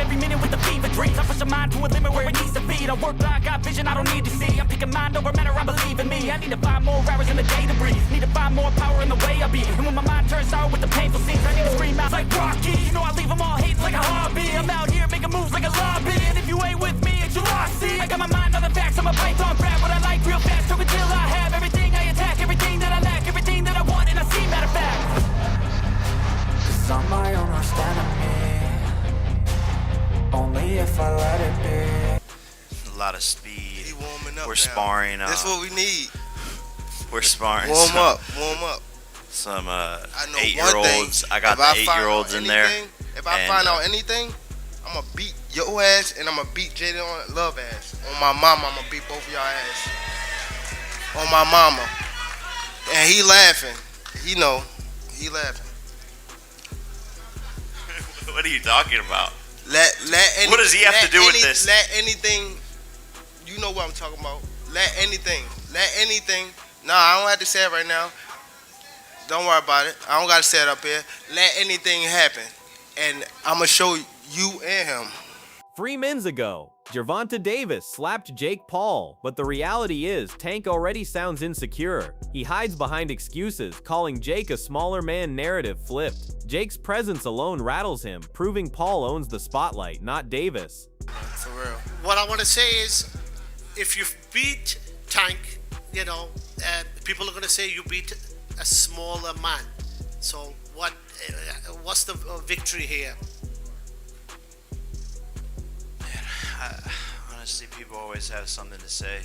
every minute with the fever dreams. I push a mind to a limit where it needs to be. I work blind, got vision I don't need to see. I'm picking mind over matter, I believe in me. I need to find more hours in the day to breathe. Need to find more power in the way I be. And when my mind turns sour with the painful scenes, I need to scream out like Rocky. You know I leave them all hating like a hobby. I'm out here making moves like a lobby. And if you ain't with me, it's your loss. See, I got my mind on the facts. I'm a python, grab what I like real fast. Took until I have everything I attack, everything that I lack, everything that I want, and I see, matter of fact. 'Cause I'm my own worst enemy. Only if I let it be. A lot of speed. He warming up. We're now. sparring. That's what we need. We're sparring. Warm up. Some I know 8-year-olds. I got the 8-year-olds in there. If I find out anything, I'm gonna beat your ass and I'm gonna beat Jaden on Love ass. On my mama, I'm gonna beat both of y'all ass. On my mama. And he laughing. He know. He laughing. What are you talking about? What does he have to do with this? Let anything. You know what I'm talking about. Let anything. Nah, I don't have to say it right now. Don't worry about it. I don't gotta say it up here. Let anything happen, and I'ma show you and him. 3 minutes ago, Gervonta Davis slapped Jake Paul, but the reality is Tank already sounds insecure. He hides behind excuses, calling Jake a smaller man narrative flipped. Jake's presence alone rattles him, proving Paul owns the spotlight, not Davis. For real. What I want to say is, if you beat Tank, you know, people are going to say you beat a smaller man. So what's the victory here? Honestly, people always have something to say.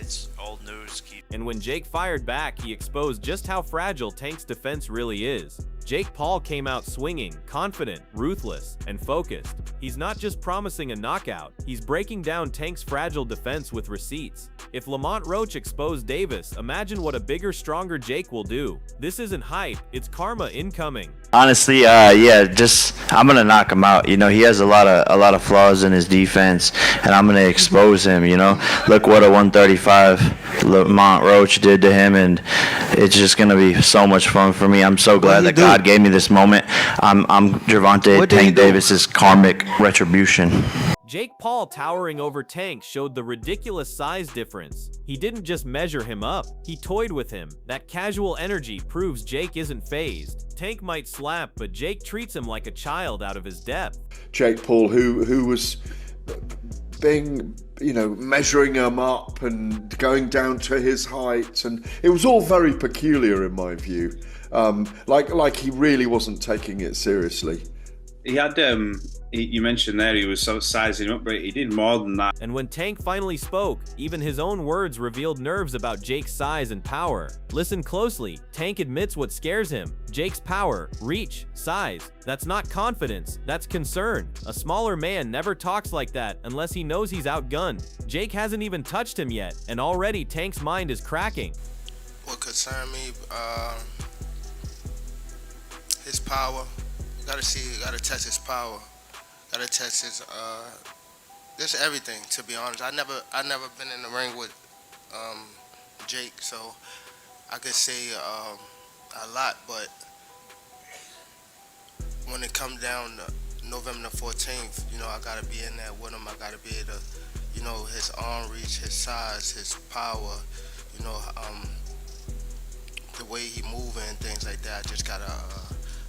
It's old news. And when Jake fired back, he exposed just how fragile Tank's defense really is. Jake Paul came out swinging, confident, ruthless, and focused. He's not just promising a knockout, he's breaking down Tank's fragile defense with receipts. If Lamont Roach exposed Davis, imagine what a bigger, stronger Jake will do. This isn't hype, it's karma incoming. Honestly, yeah, I'm gonna knock him out. You know, he has a lot of flaws in his defense, and I'm gonna expose him. You know, look what a 135 Lamont Roach did to him, and it's just gonna be so much fun for me. I'm so glad that God gave me this moment. I'm Gervonta Tank Davis's karmic retribution. Jake Paul towering over Tank showed the ridiculous size difference. He didn't just measure him up, he toyed with him. That casual energy proves Jake isn't phased. Tank might slap, but Jake treats him like a child out of his depth. Jake Paul, who was being, you know, measuring him up and going down to his height, and it was all very peculiar in my view. Like he really wasn't taking it seriously. He had, you mentioned there he was sort of sizing him up, but he did more than that. And when Tank finally spoke, even his own words revealed nerves about Jake's size and power. Listen closely, Tank admits what scares him. Jake's power, reach, size. That's not confidence, that's concern. A smaller man never talks like that unless he knows he's outgunned. Jake hasn't even touched him yet, and already Tank's mind is cracking. What concerned me, his power. Gotta test his power. Gotta test his just everything, to be honest. I never been in the ring with Jake, so I could say a lot, but when it comes down to November the 14th, you know, I gotta be in there with him. I gotta be able to, you know, his arm reach, his size, his power, you know, the way he moving and things like that. I just gotta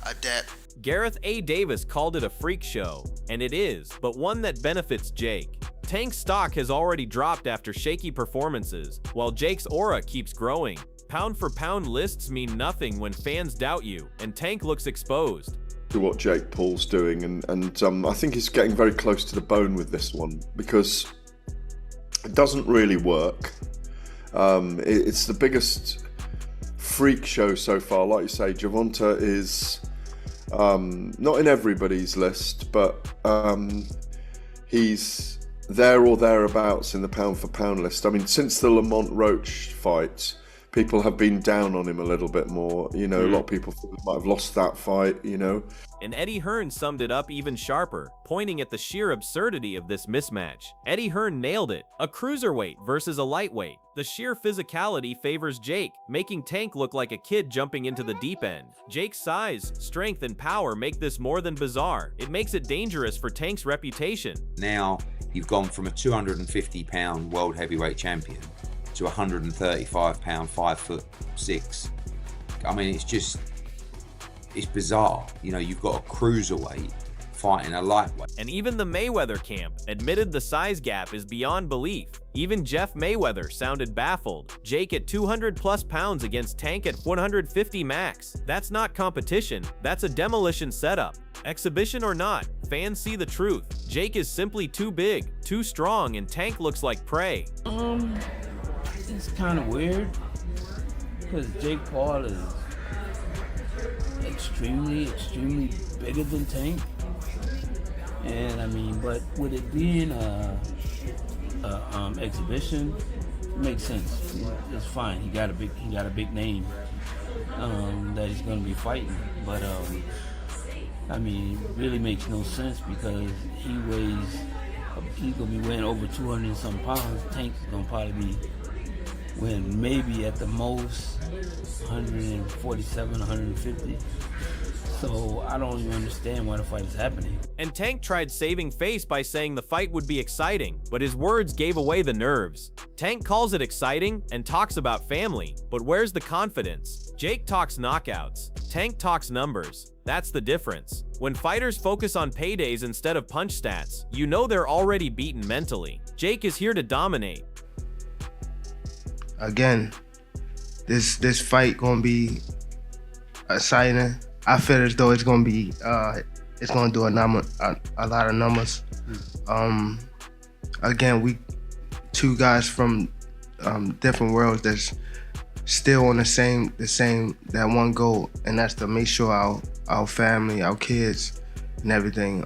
adapt. Gareth A. Davis called it a freak show, and it is, but one that benefits Jake. Tank's stock has already dropped after shaky performances, while Jake's aura keeps growing. Pound for pound lists mean nothing when fans doubt you, and Tank looks exposed. To what Jake Paul's doing, and I think he's getting very close to the bone with this one, because it doesn't really work. It's the biggest freak show so far. Like you say, Gervonta is not in everybody's list, but he's there or thereabouts in the pound for pound list. I mean, since the Lamont Roach fight, people have been down on him a little bit more. You know, a lot of people thought he might have lost that fight, you know. And Eddie Hearn summed it up even sharper, pointing at the sheer absurdity of this mismatch. Eddie Hearn nailed it. A cruiserweight versus a lightweight. The sheer physicality favors Jake, making Tank look like a kid jumping into the deep end. Jake's size, strength, and power make this more than bizarre. It makes it dangerous for Tank's reputation. Now, you've gone from a 250-pound world heavyweight champion to 135-pound, 5'6". I mean, it's bizarre. You know, you've got a cruiserweight fighting a lightweight. And even the Mayweather camp admitted the size gap is beyond belief. Even Jeff Mayweather sounded baffled. Jake at 200+ pounds against Tank at 150 max. That's not competition, that's a demolition setup. Exhibition or not, fans see the truth. Jake is simply too big, too strong, and Tank looks like prey. It's kind of weird because Jake Paul is extremely bigger than Tank, and I mean, but with it being a exhibition, it makes sense. It's fine. He got a big name that he's going to be fighting, but I mean, it really makes no sense because he's going to be weighing over 200 and some pounds. Tank's going to probably be weighing maybe at the most 147, 150. So I don't even understand why the fight is happening. And Tank tried saving face by saying the fight would be exciting, but his words gave away the nerves. Tank calls it exciting and talks about family, but where's the confidence? Jake talks knockouts, Tank talks numbers. That's the difference. When fighters focus on paydays instead of punch stats, you know they're already beaten mentally. Jake is here to dominate. Again, this fight gonna be exciting. I feel as though it's gonna be it's gonna do a lot of numbers. Again, we two guys from different worlds that's still on the same that one goal, and that's to make sure our family, our kids, and everything.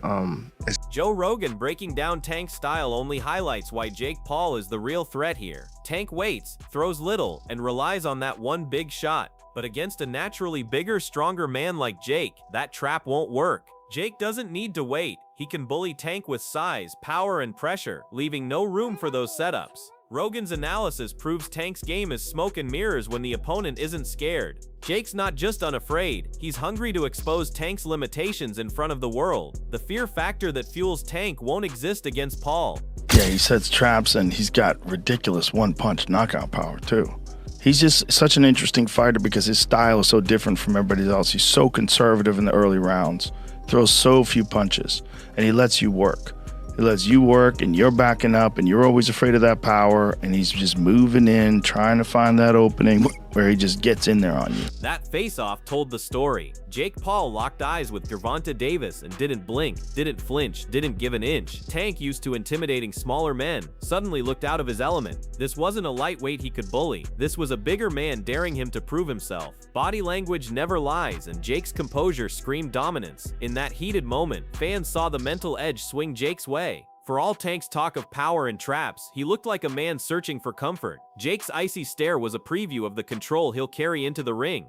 Joe Rogan breaking down Tank's style only highlights why Jake Paul is the real threat here. Tank waits, throws little, and relies on that one big shot. But against a naturally bigger, stronger man like Jake, that trap won't work. Jake doesn't need to wait. He can bully Tank with size, power, and pressure, leaving no room for those setups. Rogan's analysis proves Tank's game is smoke and mirrors when the opponent isn't scared. Jake's not just unafraid, he's hungry to expose Tank's limitations in front of the world. The fear factor that fuels Tank won't exist against Paul. Yeah, he sets traps and he's got ridiculous one-punch knockout power too. He's just such an interesting fighter because his style is so different from everybody else. He's so conservative in the early rounds, throws so few punches, and he lets you work. He lets you work, and you're backing up, and you're always afraid of that power, and he's just moving in, trying to find that opening where he just gets in there on you. That face-off told the story. Jake Paul locked eyes with Gervonta Davis and didn't blink, didn't flinch, didn't give an inch. Tank, used to intimidating smaller men, suddenly looked out of his element. This wasn't a lightweight he could bully. This was a bigger man daring him to prove himself. Body language never lies, and Jake's composure screamed dominance. In that heated moment, fans saw the mental edge swing Jake's way. For all Tank's talk of power and traps, he looked like a man searching for comfort. Jake's icy stare was a preview of the control he'll carry into the ring.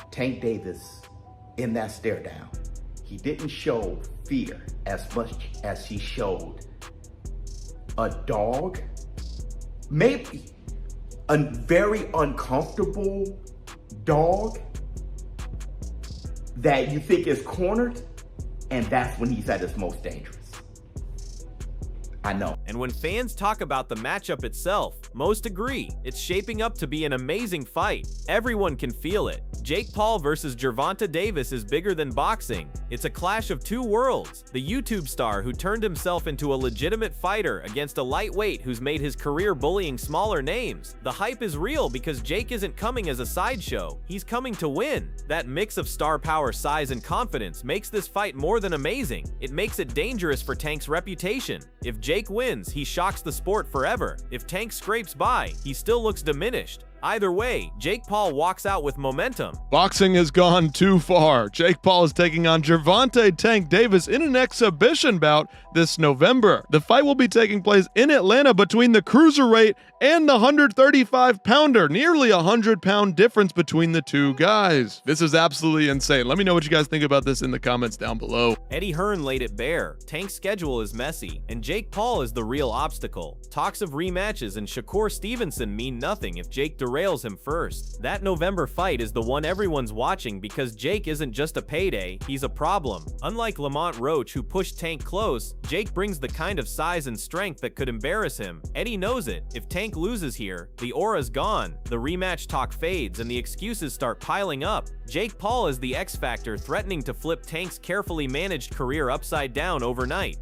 Tank Davis, in that stare down, he didn't show fear as much as he showed a dog, maybe a very uncomfortable dog that you think is cornered, and that's when he's at his most dangerous. I know. And when fans talk about the matchup itself, most agree it's shaping up to be an amazing fight. Everyone can feel it. Jake Paul versus Gervonta Davis is bigger than boxing. It's a clash of two worlds. The YouTube star who turned himself into a legitimate fighter against a lightweight who's made his career bullying smaller names. The hype is real because Jake isn't coming as a sideshow. He's coming to win. That mix of star power, size, and confidence makes this fight more than amazing. It makes it dangerous for Tank's reputation. If Jake wins, he shocks the sport forever. If Tank scrapes by, he still looks diminished. Either way, Jake Paul walks out with momentum. Boxing has gone too far. Jake Paul is taking on Gervonta Tank Davis in an exhibition bout this November. The fight will be taking place in Atlanta between the cruiserweight and the 135-pounder, nearly a 100-pound difference between the two guys. This is absolutely insane. Let me know what you guys think about this in the comments down below. Eddie Hearn laid it bare. Tank's schedule is messy, and Jake Paul is the real obstacle. Talks of rematches and Shakur Stevenson mean nothing if Jake derails him first. That November fight is the one everyone's watching because Jake isn't just a payday, he's a problem. Unlike Lamont Roach, who pushed Tank close, Jake brings the kind of size and strength that could embarrass him. Eddie knows it. If Tank loses here, the aura's gone, the rematch talk fades, and the excuses start piling up. Jake Paul is the X factor threatening to flip Tank's carefully managed career upside down overnight.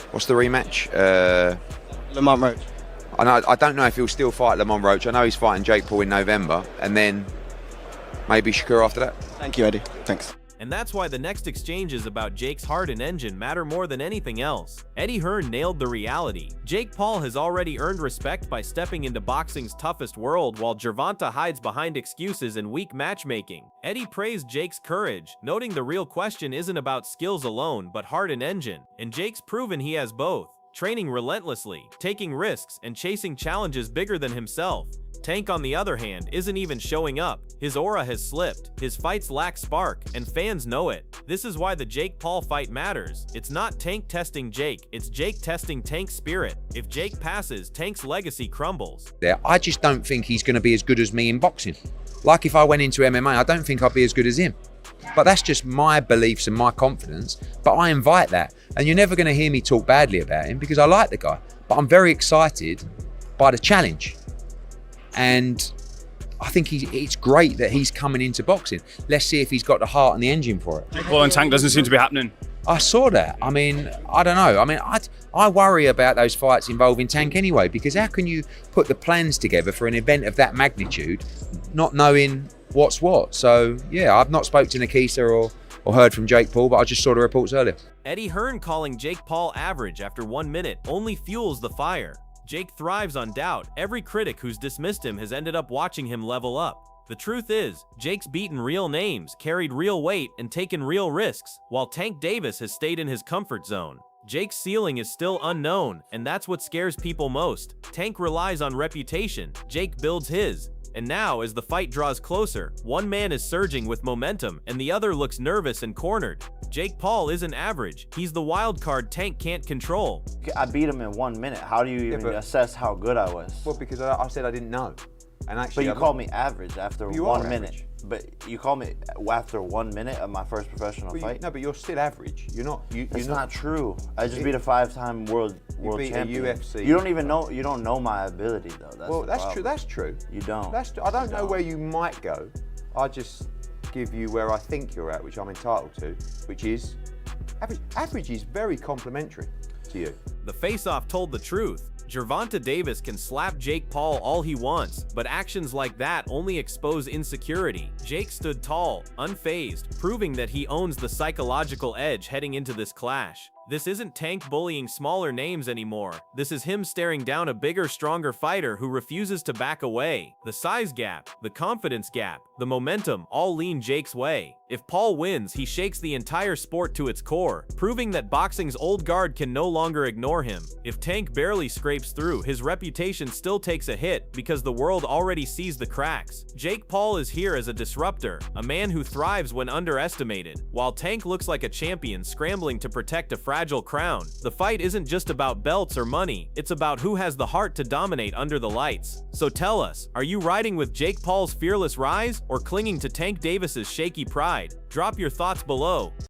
What's the rematch? Lamont Roach. I don't know if he'll still fight Lamont Roach. I know he's fighting Jake Paul in November, and then maybe Shakur after that. Thank you, Eddie. Thanks. And that's why the next exchanges about Jake's heart and engine matter more than anything else. Eddie Hearn nailed the reality. Jake Paul has already earned respect by stepping into boxing's toughest world, while Gervonta hides behind excuses and weak matchmaking. Eddie praised Jake's courage, noting the real question isn't about skills alone, but heart and engine. And Jake's proven he has both. Training relentlessly, taking risks, and chasing challenges bigger than himself. Tank, on the other hand, isn't even showing up. His aura has slipped, his fights lack spark, and fans know it. This is why the Jake Paul fight matters. It's not Tank testing Jake, it's Jake testing Tank's spirit. If Jake passes, Tank's legacy crumbles. I just don't think he's going to be as good as me in boxing. Like if I went into MMA, I don't think I'd be as good as him. But that's just my beliefs and my confidence. But I invite that. And you're never going to hear me talk badly about him because I like the guy. But I'm very excited by the challenge. And I think it's great that he's coming into boxing. Let's see if he's got the heart and the engine for it. Jake Paul and Tank doesn't seem to be happening. I saw that. I mean, I don't know. I mean, I worry about those fights involving Tank anyway, because how can you put the plans together for an event of that magnitude not knowing what's what? So, yeah, I've not spoke to Nikita or heard from Jake Paul, but I just saw the reports earlier. Eddie Hearn calling Jake Paul average after 1 minute only fuels the fire. Jake thrives on doubt. Every critic who's dismissed him has ended up watching him level up. The truth is, Jake's beaten real names, carried real weight, and taken real risks, while Tank Davis has stayed in his comfort zone. Jake's ceiling is still unknown, and that's what scares people most. Tank relies on reputation, Jake builds his. And now, as the fight draws closer, one man is surging with momentum, and the other looks nervous and cornered. Jake Paul isn't average. He's the wild card Tank can't control. I beat him in 1 minute. How do you even assess how good I was? Well, because I said I didn't know. And actually, but you called me average after you 1 minute. But you called me after 1 minute of my first professional fight. No, but you're still average. You're not. That's not true. I just beat a 5-time world champion. A UFC. You don't even know. You don't know my ability though. That's true. That's true. You don't. I don't know where you might go. I just give you where I think you're at, which I'm entitled to, which is average. Average is very complimentary to you. The face-off told the truth. Gervonta Davis can slap Jake Paul all he wants, but actions like that only expose insecurity. Jake stood tall, unfazed, proving that he owns the psychological edge heading into this clash. This isn't Tank bullying smaller names anymore. This is him staring down a bigger, stronger fighter who refuses to back away. The size gap, the confidence gap, the momentum all lean Jake's way. If Paul wins, he shakes the entire sport to its core, proving that boxing's old guard can no longer ignore him. If Tank barely scrapes through, his reputation still takes a hit because the world already sees the cracks. Jake Paul is here as a disruptor, a man who thrives when underestimated, while Tank looks like a champion scrambling to protect a fragile crown. The fight isn't just about belts or money, it's about who has the heart to dominate under the lights. So tell us, are you riding with Jake Paul's fearless rise or clinging to Tank Davis's shaky pride? Drop your thoughts below.